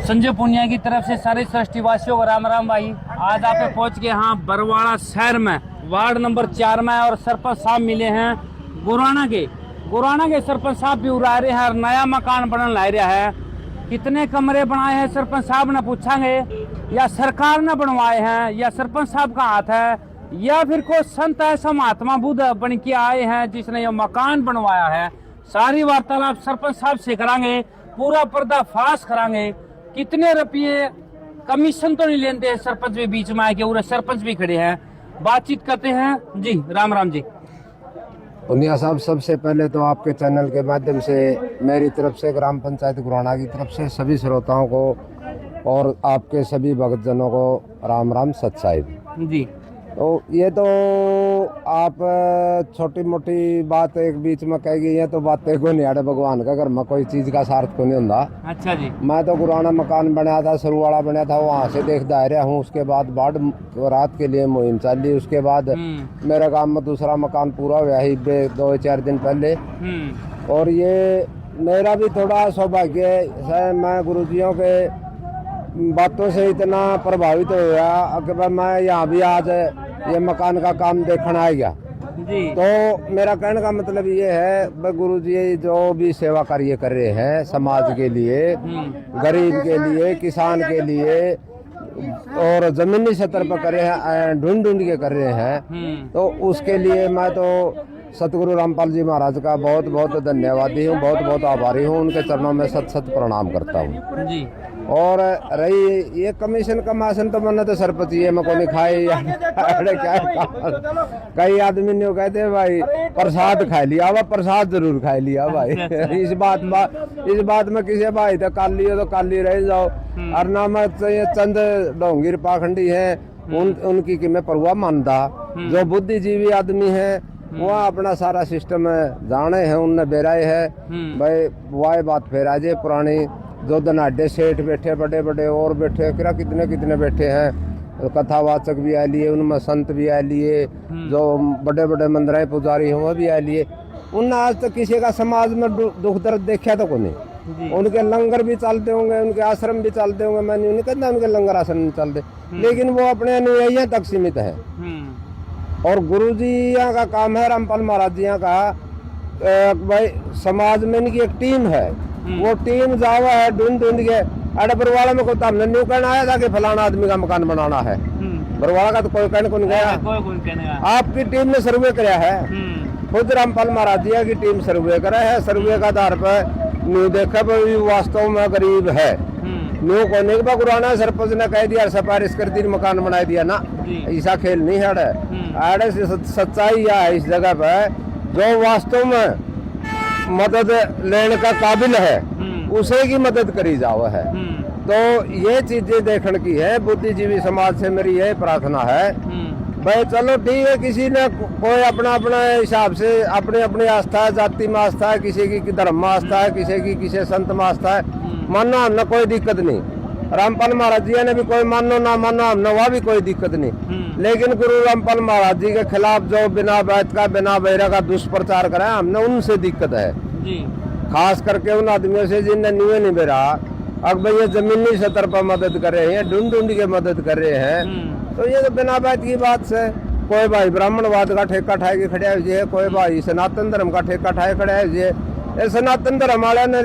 संजय पुनिया की तरफ से सारे सृष्टिवासियों को राम राम भाई। आज आप पहुंच गए यहाँ बरवाड़ा शहर में, वार्ड नंबर 4 में, और सरपंच साहब मिले हैं गुराना के सरपंच साहब भी उड़ा रहे हैं, नया मकान बनने ला रहा है। कितने कमरे बनाए हैं सरपंच साहब ने पूछांगे, या सरकार ने बनवाए हैं, या सरपंच साहब का हाथ है, या फिर कोई संत ऐसा महात्मा बुद्ध बन के आए हैं जिसने ये मकान बनवाया है। सारी वार्तालाप सरपंच साहब से करांगे, पूरा पर्दाफाश करांगे। कितने रुपये कमीशन तो नहीं लेते हैं सरपंच भी बीच में आके, और सरपंच भी खड़े हैं, बातचीत करते हैं जी। राम राम जी। पुनिया साहब, सबसे पहले तो आपके चैनल के माध्यम से मेरी तरफ से ग्राम पंचायत गुराना की तरफ से सभी श्रोताओं को और आपके सभी भक्तजनों को राम राम सच्चाई जी। तो ये तो आप छोटी मोटी बात एक बीच में कहेगी, ये तो बातें को नहीं आड़े भगवान का घर में कोई चीज का सार्थ को नहीं होता। अच्छा जी। मैं तो गुराना मकान बनाया था, शुरू वाला बनाया था, वहाँ से देखता रहा हूँ। उसके बाद बाढ़ रात के लिए मुहिम चली, उसके बाद मेरे गांव में दूसरा मकान पूरा हुआ ही 2-4 दिन पहले। और ये मेरा भी थोड़ा सौभाग्य है, मैं गुरुजियों के बातों से इतना प्रभावित हुआ कि मैं यहाँ भी आज ये मकान का काम देखने आ गया जी। तो मेरा कहने का मतलब ये है, गुरुजी जो भी सेवा कार्य कर रहे हैं समाज के लिए, गरीब के लिए, किसान के लिए, और जमीनी स्तर पर कर रहे हैं, ढूंढ के कर रहे हैं, तो उसके लिए मैं तो सतगुरु रामपाल जी महाराज का बहुत बहुत धन्यवादी हूँ, बहुत बहुत आभारी हूँ। उनके चरणों में सत सत प्रणाम करता हूँ जी। और रही ये कमीशन का मासन तो मैंने तो सरपंच ये मैं को नहीं खाए क्या कई आदमी ने कहते भाई प्रसाद खा लिया, वह प्रसाद जरूर खा लिया भाई। इस बात में किसी भाई तो काल लियो तो काली रह जाओ। और ना मैं चंद डोंगिर पाखंडी है उनकी कि मैं परवाह मानता। जो बुद्धिजीवी आदमी है वो अपना सारा सिस्टम जाने हैं, उनने बेराए है भाई। वाह बात फिर आज पुरानी जो धनाढ़े सेठ बैठे, बड़े बड़े और बैठे, क्या कितने कितने बैठे हैं, कथावाचक भी आ लिए, उनमें संत भी आ लिए, जो बड़े बड़े मंदिर पुजारी हैं वो भी आ लिए। उनने आज तक किसी का समाज में दुख दर्द देखा तो को नहीं। उनके लंगर भी चलते होंगे, उनके आश्रम भी चलते होंगे, मैं नहीं कहता उनके लंगर आश्रम नहीं चलते, लेकिन वो अपने अनुयायियों तक सीमित है। और गुरु जी का काम है, रामपाल महाराज जी का भाई समाज में इनकी एक टीम है, वो टीम जावा है ढूंढ के। अरे बरवाड़ा में कोई हमने न्यू कहना आया था कि फलाना आदमी का मकान बनाना है, बरवाड़ा का तो कोई कहने को नहीं गया। आपकी टीम ने सर्वे कराया है, खुद रामपाल महाराज जी की टीम सर्वे करा है। सर्वे का आधार पर न्यू देखा वास्तव में गरीब है, न्यू कोने का गुराना सरपंच ने कह दिया सिफारिश कर दी, मकान बना दिया ना, ऐसा खेल नहीं है। अरे सच्चाई यह है इस जगह पर, जो वास्तव में मदद लेने का काबिल है उसे की मदद करी जाओ है। तो ये चीजें देखने की है। बुद्धिजीवी समाज से मेरी यही प्रार्थना है भाई, चलो ठीक है, किसी ने कोई अपना अपना हिसाब से अपनी अपनी आस्था है, जाति में आस्था है, किसी की धर्म में आस्था है, किसी संत में आस्था है, मानना हमने कोई दिक्कत नहीं। रामपाल महाराज जी ने भी कोई मानो ना मानो हमने वह भी कोई दिक्कत नहीं। लेकिन गुरु रामपाल महाराज जी के खिलाफ जो बिना बैत का बिना बैरा का दुष्प्रचार करा हमने, उनसे दिक्कत है जी। खास करके उन आदमियों से जिनने न्यूए नहीं बेरा, अब भाई ये जमीनी स्तर पर मदद कर रहे हैं, ढूंढ के मदद कर रहे हैं, तो ये तो बिना बैत की बात से। कोई भाई ब्राह्मणवाद का ठेका ठाए के खड़े हुए, कोई भाई सनातन धर्म का ठेका ठाए खड़े हुए। सनातन धर्म वाले ने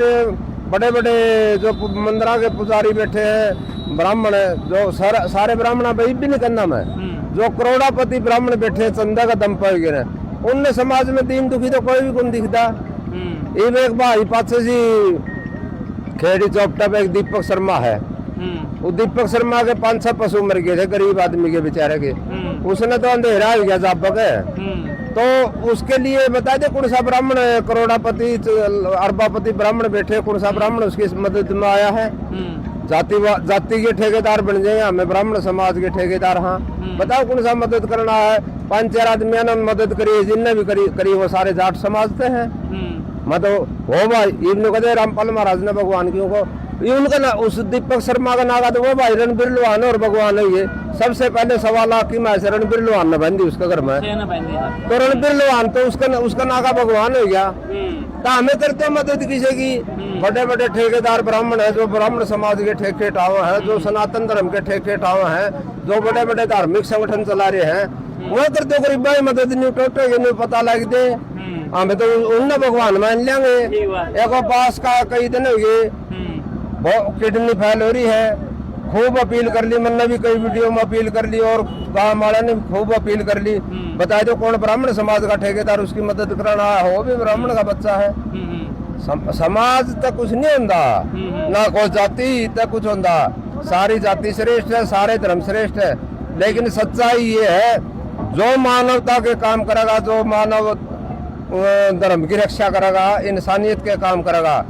बड़े बड़े जो मंदिर के पुजारी बैठे हैं, ब्राह्मण जो सारे ब्राह्मण भाई भी नहीं करना मैं, जो करोड़ापति ब्राह्मण बैठे चंदा का दम पर गिरे, उनने समाज में दीन दुखी तो कोई भी कौन दिखता। एक भाई पाछे जी खेड़ी चौपटा पे एक दीपक शर्मा है, वो दीपक शर्मा के 5-6 पशु मर गए थे गरीब आदमी के बेचारे के, उसने तो अंधेरा हो गया जापक है। तो उसके लिए बता दे कौन सा ब्राह्मण करोड़ापति अरबापति ब्राह्मण बैठे, कौन सा ब्राह्मण उसकी मदद में आया है। जाति के ठेकेदार बन जाए, हमें ब्राह्मण समाज के ठेकेदार। हाँ बताओ कौन सा मदद करना है। 5-4 आदमियों ने मदद करी, जिनने भी करी वो सारे जाट समाजते हैं। मतलब हो भाई इब्न कदे रामपाल महाराज ने भगवान क्यों को ये उनका ना उस दीपक शर्मा का नागा तो वो भाई रणबीर लोहान और भगवान है ये सबसे पहले 1.25 लाख की मैच रणबीर लोहान ने बंदी उसका घर में, तो रणबीर लोहान तो उसका नागा भगवान हो गया। तो हमें करते मदद किसी की, बड़े बड़े ठेकेदार ब्राह्मण है, जो ब्राह्मण समाज के ठेके टाव है, जो सनातन धर्म के ठेके टाव है, जो बड़े बड़े धार्मिक संगठन चला रहे हैं, वह करते गरीबा की मदद नहीं टोटे नहीं पता लग दे। हमें तो उनने भगवान मान लेंगे। एक पास का कई दिन हो गए, किडनी फेल हो रही है, खूब अपील कर ली, मैंने भी कई वीडियो में अपील कर ली और गाँव वाले ने खूब अपील कर ली। बताए दो कौन ब्राह्मण समाज का ठेकेदार उसकी मदद कराना है, वो भी ब्राह्मण का बच्चा है। समाज तक कुछ नहीं होता, ना कोई जाति तक कुछ होता, सारी जाति श्रेष्ठ है, सारे धर्म श्रेष्ठ है। लेकिन सच्चाई ये है, जो मानवता के काम करेगा, जो मानव धर्म की रक्षा करेगा, इंसानियत के काम करेगा,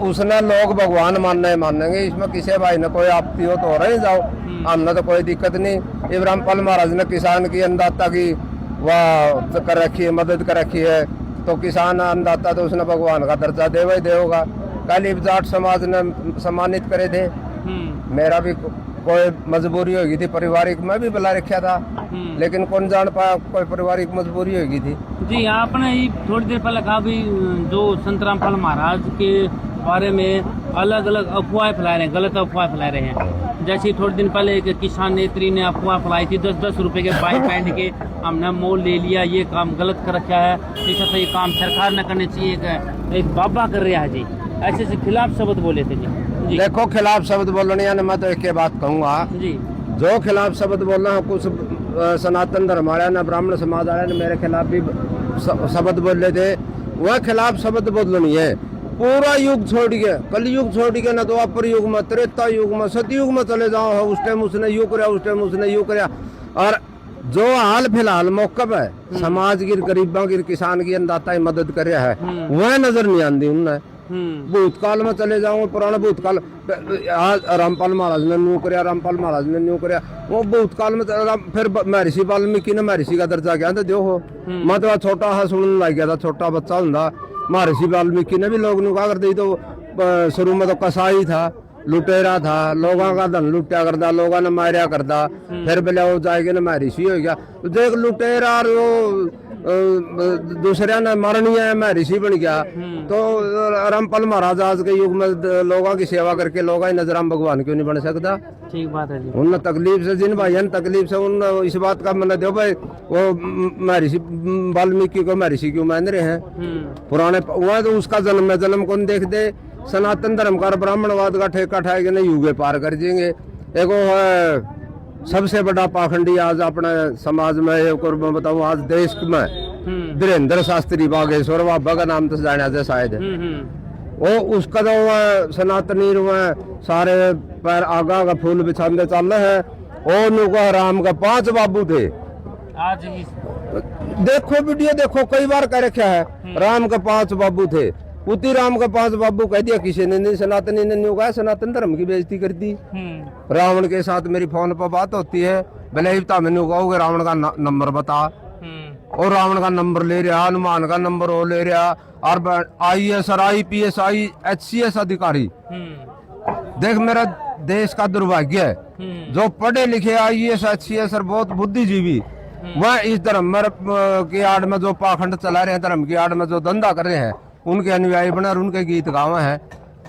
उसने लोग भगवान मानेंगे। इसमें किसी भाई ने कोई आपत्ति हो तो रह जाओ, हमने तो कोई दिक्कत नहीं। इब्राहिम पाल महाराज ने किसान की अन्नदाता की वह कर रखी है, मदद कर रखी है, तो किसान अन्नदाता तो उसने भगवान का दर्जा देवा ही देगा। कल जाट समाज ने सम्मानित करे थे, मेरा भी कोई मजबूरी होगी थी पारिवारिक, मैं भी बुला रखा था, लेकिन कौन जान पाया कोई पारिवारिक मजबूरी होगी थी। जी आपने थोड़ी देर पहले कहा भी जो संत रामपाल महाराज के बारे में अलग अलग अफवाहें फैला रहे हैं, गलत अफवाह फैला रहे हैं। जैसे थोड़े दिन पहले एक किसान नेत्री ने अफवाह फैलाई थी 10-10 रुपए के बाइक पहन के हमने मोल ले लिया, ये काम गलत कर रखा है, ऐसा तो ये काम सरकार न करने चाहिए, एक बाबा कर रहा है जी, ऐसे से खिलाफ शब्द बोले थे जी। देखो खिलाफ शब्द बोलने यानी मैं तो एक बात कहूँगा जी, जो खिलाफ शब्द बोलना है, कुछ सनातन धर्म वाले ने ब्राह्मण समाज वाले ने मेरे खिलाफ भी शब्द बोले थे, वह खिलाफ शब्द बोलनी है। पूरा युग छोड़ के, कल युग छोड़ के ना, द्वापर युग में, त्रेता युग में, सतयुग में चले जाओ, उस टाइम उसने यू कराया, उस टाइम उसने यू कराया। और जो हाल फिलहाल मौका है समाज की गरीबों की किसान की अन्नदाता की मदद कर रहा है, वह नजर नहीं आती उन्हें। भूतकाल में चले जाऊंगे, पुराना भूतकाल, रामपाल महाराज ने न्यू कराया, रामपाल महाराज ने न्यू कराया, वो भूतकाल में फिर महर्षि वाल्मीकि ने महर्षि का दर्जा क्या था देखो। मैं तो छोटा हाँ सुनने लग गया था, छोटा बच्चा होता, महर्षि वाल्मीकि ने भी लोग नु कहा करते, तो शुरू में तो कसाई था, लुटेरा था, लोगों का धन लुटिया करता, लोगों ने मारिया करता, फिर बोले वो जाएगा ना महर्षि हो गया। तो देख लुटेरा और वो दूसरे ने मरनी है महर्षि बन गया। तो रामपाल महाराज आज के युग में लोगों की सेवा करके लोगों की नजर में भगवान क्यों नहीं बन सकता? ठीक बात है जी। उन तकलीफ से, जिन भाइयों तकलीफ से, उन इस बात का मैंने दो भाई वो महर्षि वाल्मीकि को महर्षि क्यों मान रहे हैं? पुराने वह तो उसका जन्म कौन देखते? सनातन धर्म का ब्राह्मणवाद का ठेका ठाएगा नहीं, युगे पार कर देंगे। एक वो है सबसे बड़ा पाखंडी आज अपने समाज में, एक और मैं बताऊं आज देश में, धीरेन्द्र शास्त्री बागेश्वर बाबा का नाम तो जाना था शायद, वो उसका तो सनातनी सारे पैर आगा का फूल बिछाते चल है। और नुको राम का 5 बाबू थे, आज देखो वीडियो देखो, कई बार कह रखा है राम का 5 बाबू थे। पुती राम का 5 बाबू कह दिया किसी ने नहीं, सनातनी ने नहीं कहा, सनातन धर्म की बेइज्जती कर दी। रावण के साथ मेरी फोन पर बात होती है, भले मैंने कहोगे रावण का नंबर बता, और रावण का नंबर ले रहा, हनुमान का नंबर वो ले रहा, और IAS और IPS HCS अधिकारी। देख मेरा देश का दुर्भाग्य है, जो पढ़े लिखे IAS HCS और बहुत बुद्धिजीवी, वह इस धर्म की आड़ में जो पाखंड चला रहे हैं, धर्म की आड़ में जो धंधा कर रहे हैं, उनके अनुयायी बना और उनके गीत गावे हैं।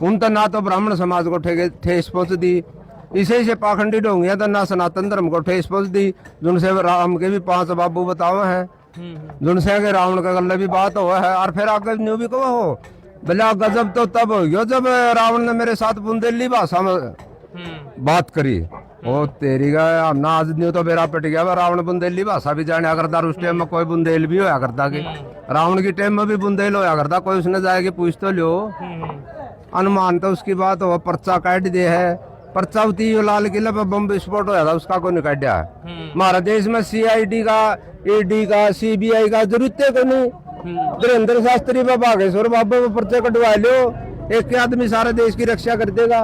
उन तो ना तो ब्राह्मण समाज को ठेस पहुंच दी, इसे से पाखंडी ढोंगिया तो ना सनातन धर्म को ठेस पहुंच दी, जिनसे राम के भी 5 बाबू बतावे हैं, जिनसे के रावण का गले भी बात हुआ है। और फिर आगे न्यू भी कहो हो भला गजब तो तब हो गया जब रावण ने मेरे साथ बुंदेली भाषा में बात करी। ओ तेरी का हमना आज न्यू तो बेरा पट गया, रावण बुंदेली भाषा भी जाने करता, उस टाइम में कोई बुंदेल भी होया करता कि रावण की टाइम में भी बुंदेल होया करता, कोई उसने जाएगी पूछ तो लो। अनुमान तो उसकी बात हो, पर्चा काट दे है, पर्चा उती लाल किले पे बम विस्फोट होया था, उसका कोई नहीं काटा है। हमारा देश में CID का, ED का, CBI का जरूरत है को नहीं। धीरेन्द्र शास्त्री बागेश्वर बाबा को पर्चा कटवा लो, एक आदमी सारे देश की रक्षा कर देगा।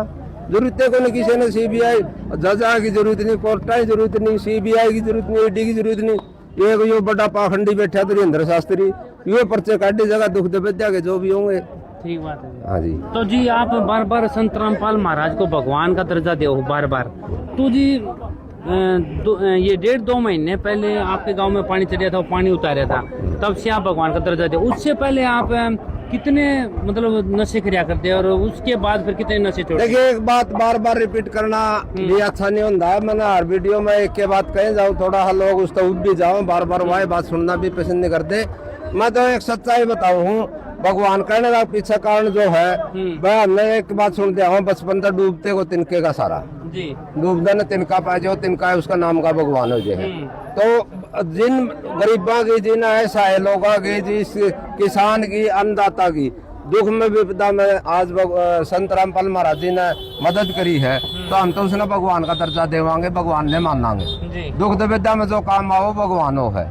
जरूरत है को नहीं, किसी ने CBI जजा की जरूरत नहीं, कोर्टा की जरूरत नहीं, CBI की जरूरत नहीं, ED की जरूरत नहीं। एक यो बड़ा पाखंडी बैठा धीरेन्द्र शास्त्री, यो पर्चे काटे जगह दुख दे के जो भी होंगे ठीक बात है। हाँ जी। तो जी आप बार बार संत रामपाल महाराज को भगवान का दर्जा दे हो बार बार, तो जी ये 1.5-2 महीने पहले आपके गांव में पानी चढ़ा था, पानी उतारा था, तब से आप भगवान का दर्जा दे। उससे पहले आप कितने मतलब नशे किया करते और उसके बाद फिर कितने नशे छोड़े? देखिए, एक बात बार बार रिपीट करना भी अच्छा नहीं होता है। मैंने हर वीडियो में एक के बात कहे जाऊँ, थोड़ा सा लोग उस तो उब भी जाओ, बार बार वही बात सुनना भी पसंद नहीं करते। मैं तो एक सच्चाई बताऊँ हूँ, भगवान करने का पीछे कारण जो है वह हमने एक बात सुन दिया हूँ, बचपन तक डूबते को तिनके का सारा जी, डूबते न तिनका पाए, जो तिनका है उसका नाम का भगवान हो जाए। तो जिन गरीबों की, जिन ऐसा लोगों की, जिस किसान की, अन्नदाता की दुख में विपदा में आज संत रामपाल महाराज जी ने मदद करी है, तो हम तो उसने भगवान का दर्जा देवांगे, भगवान ने मानांगे। दुख विपदा में जो काम आओ भगवान हो है।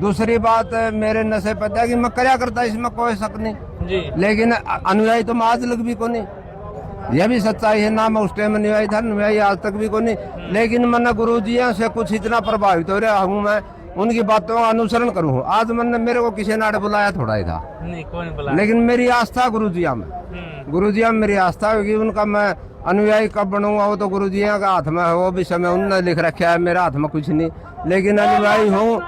दूसरी बात, मेरे नशे पता है कि मैं क्या करता, इसमें कोई शक नहीं जी, लेकिन अनुयायी तो मैं आज लग भी को नहीं, यह भी सच्चाई है ना। मैं उस टाइम अनुयायी था, अनुयायी आज तक भी को नहीं, लेकिन मैंने गुरु जी से कुछ इतना प्रभावित हो रहा हूँ, मैं उनकी बातों का अनुसरण करूँ। आज मैंने, मेरे को किसी ने बुलाया थोड़ा ही था, नहीं कोई नहीं बुलाया, लेकिन मेरी आस्था गुरु जी में, गुरु जी में मेरी आस्था होगी। उनका मैं अनुयायी कब बनूंगा वो तो गुरु जी का हाथ में है, वो भी समय उन्होंने लिख रखा है, मेरा हाथ में कुछ नहीं, लेकिन अनुयायी हूँ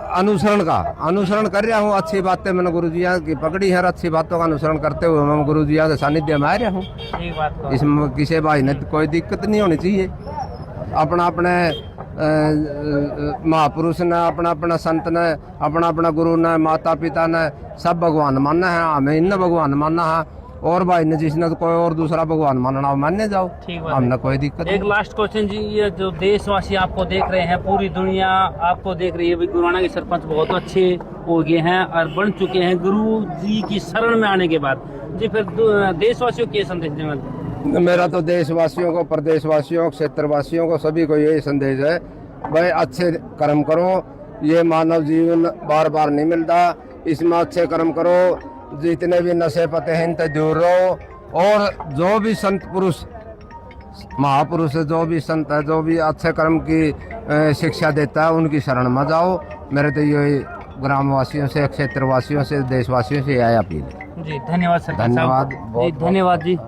अनुसरण का, अनुसरण कर रहा हूँ। अच्छी बातें मैंने गुरु जी की पकड़ी है, अच्छी बातों का अनुसरण करते हुए मैं गुरु जी के सानिध्य में आ रहा हूँ। इसमें किसी भाई ने कोई दिक्कत नहीं होनी चाहिए। अपना अपने महापुरुष ने, अपना अपना संत ने, अपना अपना गुरु ने, माता पिता ने सब भगवान मानना है, हमें इन भगवान मानना है। और भाई ने जिसने तो कोई और दूसरा भगवान मानना हो मानने जाओ, हमने कोई दिक्कत। एक लास्ट क्वेश्चन जी, ये जो देशवासी आपको देख रहे हैं, पूरी दुनिया आपको देख रही है, गुरुआना के सरपंच बहुत अच्छे हो गए हैं और बन चुके हैं गुरु जी की शरण में आने के बाद जी, फिर देशवासियों के संदेश देना? मेरा तो देशवासियों को, प्रदेशवासियों, क्षेत्रवासियों को, सभी को यही संदेश है, भाई अच्छे कर्म करो। ये मानव जीवन बार बार नहीं मिलता, इसमें अच्छे कर्म करो। जितने भी नशे पते हैं इनसे दूर रहो, और जो भी संत पुरुष महापुरुष है, जो भी संत है, जो भी अच्छे कर्म की शिक्षा देता है, उनकी शरण में जाओ। मेरे तो ये ग्रामवासियों से, क्षेत्रवासियों से, देशवासियों से यह अपील है। जी धन्यवाद सर। धन्यवाद, धन्यवाद जी।